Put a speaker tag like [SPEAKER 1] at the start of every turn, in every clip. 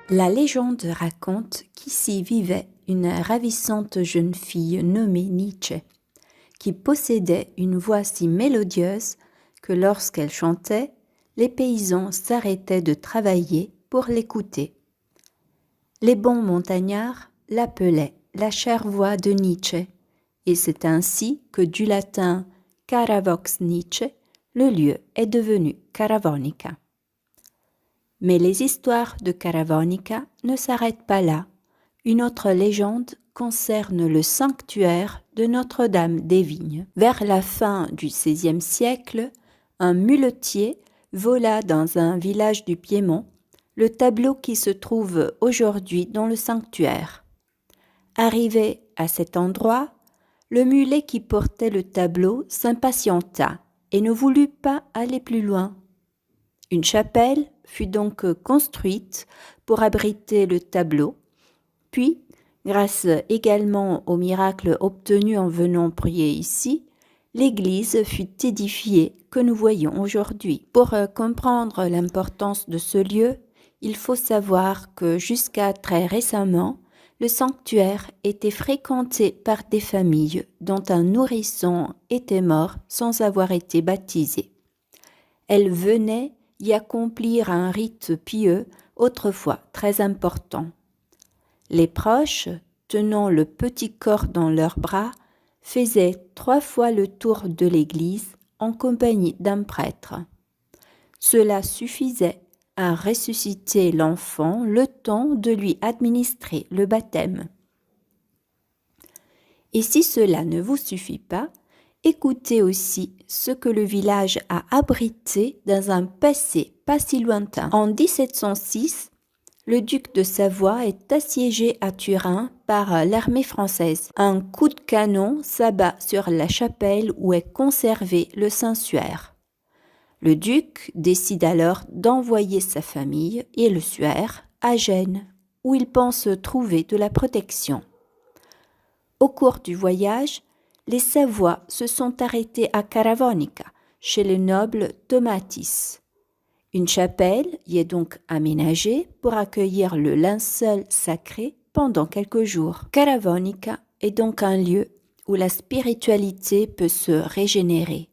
[SPEAKER 1] La légende raconte qu'ici vivait une ravissante jeune fille nommée Nietzsche, qui possédait une voix si mélodieuse que lorsqu'elle chantait, les paysans s'arrêtaient de travailler pour l'écouter. Les bons montagnards l'appelaient la chère voix de Nietzsche, et c'est ainsi que du latin cara vox Nietzsche, le lieu est devenu Caravonica. Mais les histoires de Caravonica ne s'arrêtent pas là. Une autre légende concerne le sanctuaire de Notre-Dame des Vignes. Vers la fin du XVIe siècle, un muletier vola dans un village du Piémont le tableau qui se trouve aujourd'hui dans le sanctuaire. Arrivé à cet endroit, le mulet qui portait le tableau s'impatienta et ne voulut pas aller plus loin. Une chapelle fut donc construite pour abriter le tableau, puis, grâce également au miracle obtenu en venant prier ici, l'église fut édifiée que nous voyons aujourd'hui. Pour comprendre l'importance de ce lieu, il faut savoir que jusqu'à très récemment, le sanctuaire était fréquenté par des familles dont un nourrisson était mort sans avoir été baptisé. Elles venaient y accomplir un rite pieux autrefois très important. Les proches, tenant le petit corps dans leurs bras, faisaient 3 fois le tour de l'église en compagnie d'un prêtre. Cela suffisait à ressusciter l'enfant le temps de lui administrer le baptême. Et si cela ne vous suffit pas, écoutez aussi ce que le village a abrité dans un passé pas si lointain. En 1706, le duc de Savoie est assiégé à Turin par l'armée française. Un coup de canon s'abat sur la chapelle où est conservé le Saint-Suaire. Le duc décide alors d'envoyer sa famille et le suaire à Gênes, où il pense trouver de la protection. Au cours du voyage, les Savoie se sont arrêtés à Caravonica, chez le noble Tomatis. Une chapelle y est donc aménagée pour accueillir le linceul sacré pendant quelques jours. Caravonica est donc un lieu où la spiritualité peut se régénérer.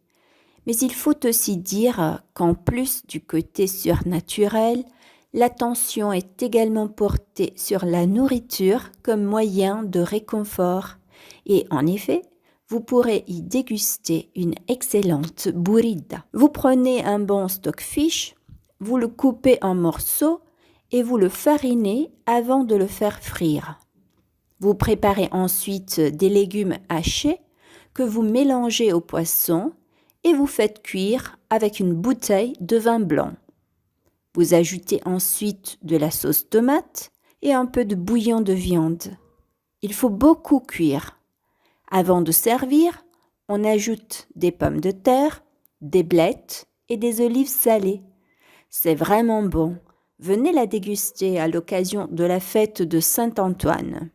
[SPEAKER 1] Mais il faut aussi dire qu'en plus du côté surnaturel, l'attention est également portée sur la nourriture comme moyen de réconfort. Et en effet, vous pourrez y déguster une excellente burrita. Vous prenez un bon stockfish, vous le coupez en morceaux et vous le farinez avant de le faire frire. Vous préparez ensuite des légumes hachés que vous mélangez au poisson et vous faites cuire avec une bouteille de vin blanc. Vous ajoutez ensuite de la sauce tomate et un peu de bouillon de viande. Il faut beaucoup cuire. Avant de servir, on ajoute des pommes de terre, des blettes et des olives salées. C'est vraiment bon. Venez la déguster à l'occasion de la fête de Saint-Antoine.